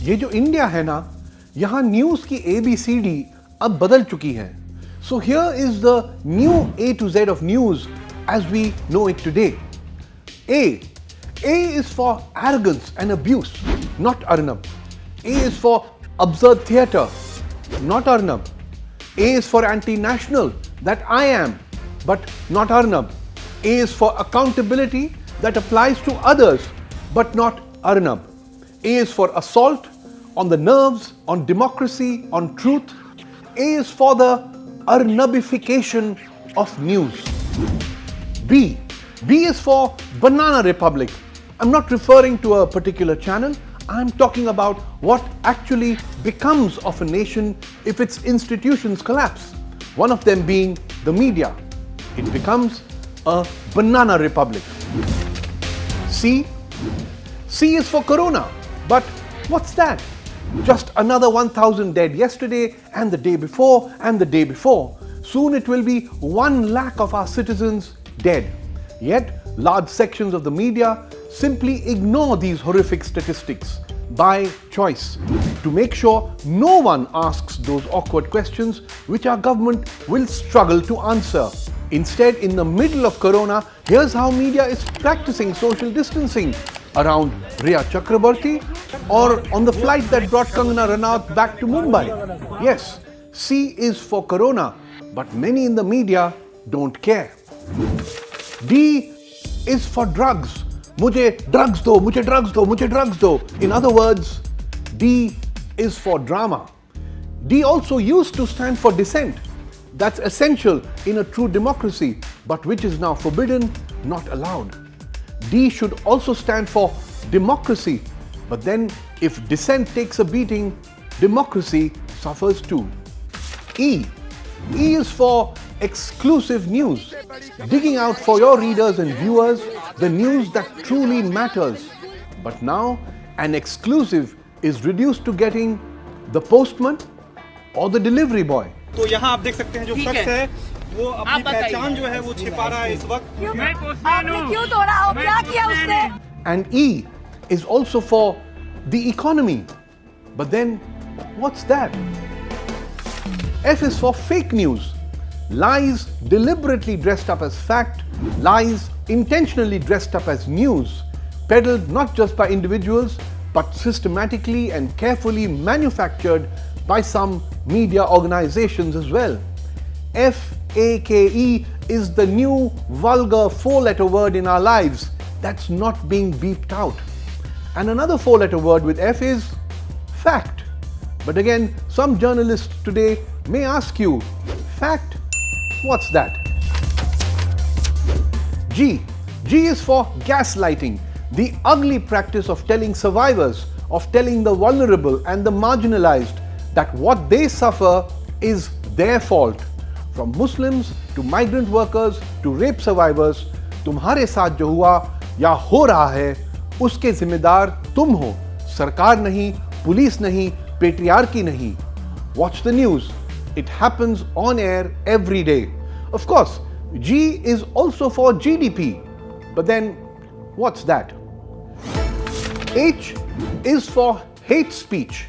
ये जो इंडिया है ना, यहाँ न्यूज की ABCD अब बदल चुकी है. So here is the new A to Z of news as we know it today. A is for arrogance and abuse, not Arnab. A is for absurd theatre, not Arnab. A is for anti-national, that I am, but not Arnab. A is for accountability that applies to others, but not Arnab. A is for assault on the nerves, on democracy, on truth. A is for the Arnabification of news. B is for Banana Republic. I'm not referring to a particular channel. I'm talking about what actually becomes of a nation if its institutions collapse. One of them being the media. It becomes a banana republic. C is for Corona. But what's that? Just another 1,000 dead yesterday and the day before and the day before. Soon it will be 1 lakh of our citizens dead. Yet, large sections of the media simply ignore these horrific statistics by choice to make sure no one asks those awkward questions which our government will struggle to answer. Instead, in the middle of Corona, here's how media is practicing social distancing around Rhea Chakraborty or on the flight that brought Kangana Ranaut back to Mumbai. Yes, C is for Corona, but many in the media don't care. D is for drugs. मुझे drugs दो, मुझे drugs दो, मुझे drugs दो. In other words, D is for drama. D also used to stand for dissent. That's essential in a true democracy, but which is now forbidden, not allowed. D should also stand for democracy, but then if dissent takes a beating, democracy suffers too. E is for exclusive news, digging out for your readers and viewers the news that truly matters. But now an exclusive is reduced to getting the postman or the delivery boy. तो यहाँ आप देख सकते हैं जो शख्स है वो अपनी पहचान जो है वो छिपा रहा है इस वक्त. क्यों तोड़ा हो, क्या किया उसने? And E is also for the economy. But then what's that? F is for fake news. Lies deliberately dressed up as fact, lies intentionally dressed up as news, peddled not just by individuals but systematically and carefully manufactured by some media organizations as well. FAKE is the new vulgar 4-letter word in our lives that's not being beeped out. And another 4-letter word with F is fact. But again, some journalists today may ask you, fact? What's that? G is for gaslighting, the ugly practice of telling survivors, of telling the vulnerable and the marginalized that what they suffer is their fault. From Muslims to migrant workers to rape survivors, तुम्हारे साथ जो हुआ या हो रहा है उसके जिम्मेदार तुम हो, सरकार नहीं, पुलिस नहीं, पेट्रियार्की नहीं. Watch the news. It happens on air every day. Of course, G is also for GDP. But then, what's that? H is for hate speech.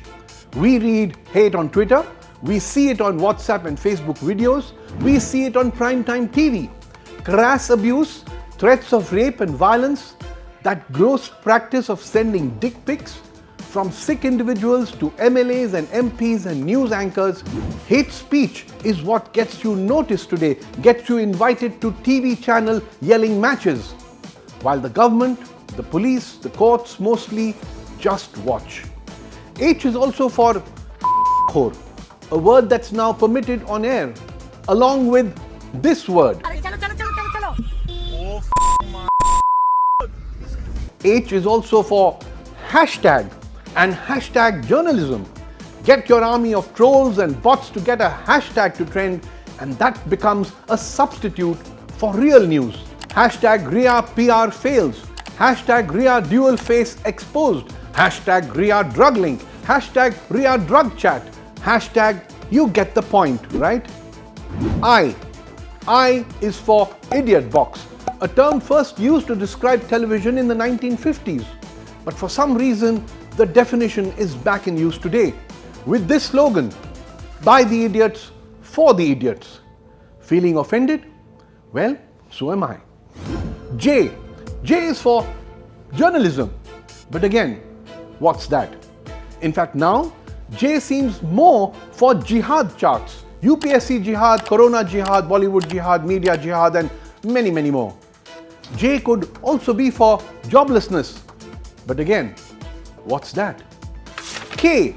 We read hate on Twitter. We see it on WhatsApp and Facebook videos. We see it on primetime TV. Crass abuse, threats of rape and violence, that gross practice of sending dick pics, from sick individuals to MLAs and MPs and news anchors, hate speech is what gets you noticed today, gets you invited to TV channel yelling matches, while the government, the police, the courts mostly just watch. H is also for khor, a word that's now permitted on air, along with this word. H is also for hashtag and hashtag journalism. Get your army of trolls and bots to get a hashtag to trend, and that becomes a substitute for real news. Hashtag Rhea PR fails. Hashtag Rhea dual face exposed. Hashtag Rhea drug link. Hashtag Rhea drug chat. Hashtag you get the point, right? I is for idiot box, a term first used to describe television in the 1950s. But for some reason, the definition is back in use today with this slogan, by the idiots, for the idiots. Feeling offended? Well, so am I. J is for journalism. But again, what's that? In fact, now J seems more for jihad charts. UPSC jihad, Corona jihad, Bollywood jihad, media jihad, and many, many more. J could also be for joblessness. But again, what's that? K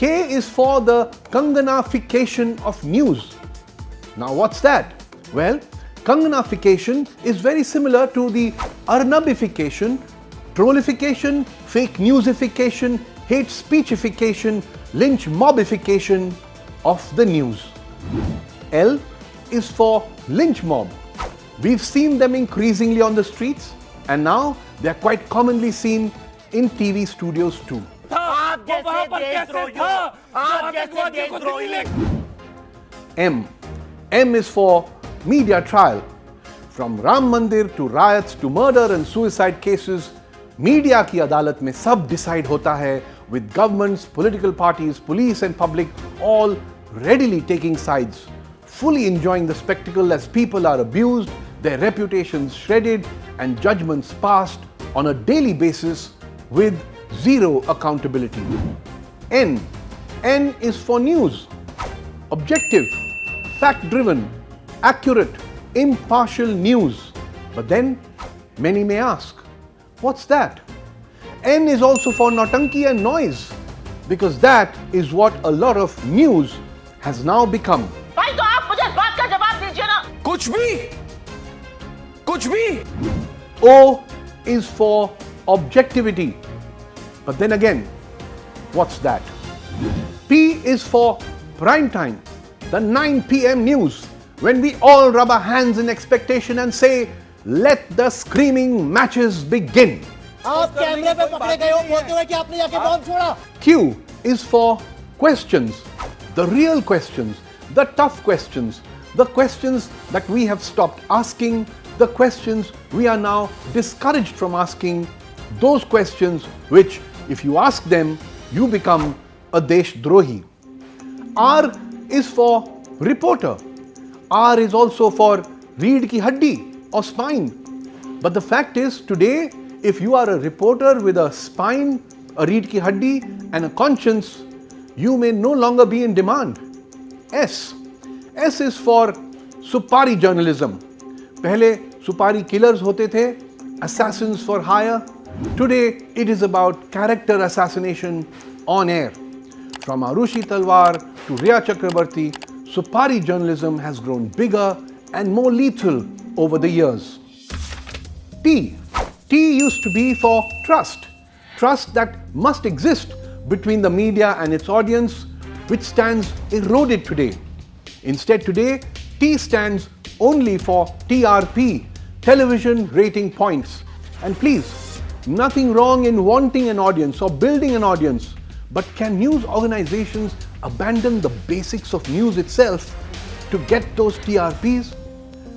is for the Kanganafication of news. Now what's that? Well, Kanganafication is very similar to the Arnabification, trollification, fake newsification, hate speechification, lynch mobification of the news. L is for lynch mob. We've seen them increasingly on the streets, and now they're quite commonly seen in TV studios too. M is for media trial. From Ram Mandir to riots to murder and suicide cases, media की अदालत में सब decide होता है, with governments, political parties, police and public all readily taking sides, fully enjoying the spectacle as people are abused, their reputations shredded and judgments passed on a daily basis with zero accountability. N is for news. Objective, fact-driven, accurate, impartial news. But then many may ask, what's that? N is also for nautanki and noise, because that is what a lot of news has now become. भाई तो आप मुझे इस बात का जवाब दीजिए ना। कुछ भी। O is for objectivity. But then again, what's that? P is for prime time, the 9 p.m. news, when we all rub our hands in expectation and say, let the screaming matches begin. आप कैमरे पे पकड़े गए हो बोलते हुए कि आपने जाके बॉम्ब छोड़ा। Q is for questions, the real questions, the tough questions, the questions that we have stopped asking, the questions we are now discouraged from asking, those questions which, if you ask them, you become a Deshdrohi. R is for reporter. R is also for reed ki haddi or spine. But the fact is, today, if you are a reporter with a spine, a reed ki haddi and a conscience, you may no longer be in demand. S is for supari journalism. Pehle supari killers hote the, assassins for hire. Today it is about character assassination on air. From Arushi Talwar to Rhea Chakraborty, supari journalism has grown bigger and more lethal over the years. T used to be for trust. Trust that must exist between the media and its audience, which stands eroded today. Instead today, T stands only for TRP, television rating points. And please, nothing wrong in wanting an audience or building an audience, but can news organizations abandon the basics of news itself to get those TRPs?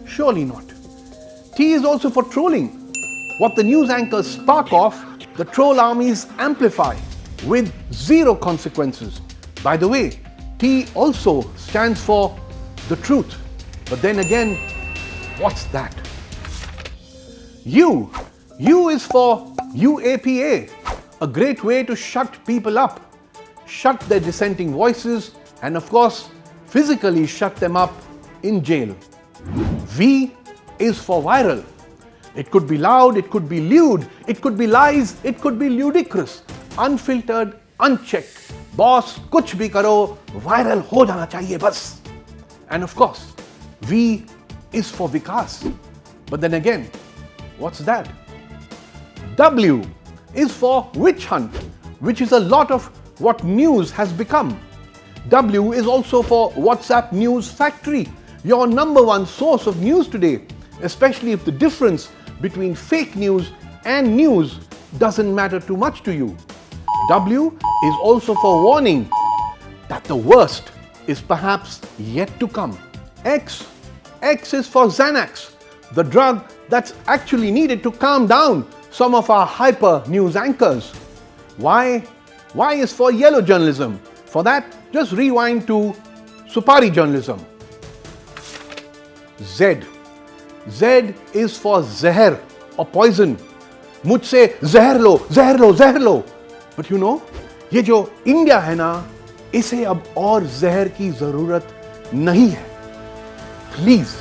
Surely not. T is also for trolling. What the news anchors spark off, the troll armies amplify with zero consequences. By the way, T also stands for the truth. But then again, what's that? U is for UAPA, a great way to shut people up, shut their dissenting voices, and of course, physically shut them up in jail. V is for viral. It could be loud, it could be lewd, it could be lies, it could be ludicrous, unfiltered, unchecked. Boss, kuch bhi karo, viral ho jana chahiye bas. And of course, V is for Vikas. But then again, what's that? W is for witch hunt, which is a lot of what news has become. W is also for WhatsApp News Factory, your number one source of news today, especially if the difference between fake news and news doesn't matter too much to you. W is also for warning that the worst is perhaps yet to come. X is for Xanax, the drug that's actually needed to calm down some of our hyper news anchors. Y is for yellow journalism. For that, just rewind to Supari journalism. Z is for Zeher or poison. मुझसे जहर लो, जहर लो, जहर लो. But you know, ये जो India है ना, इसे अब और जहर की जरूरत नहीं है. Please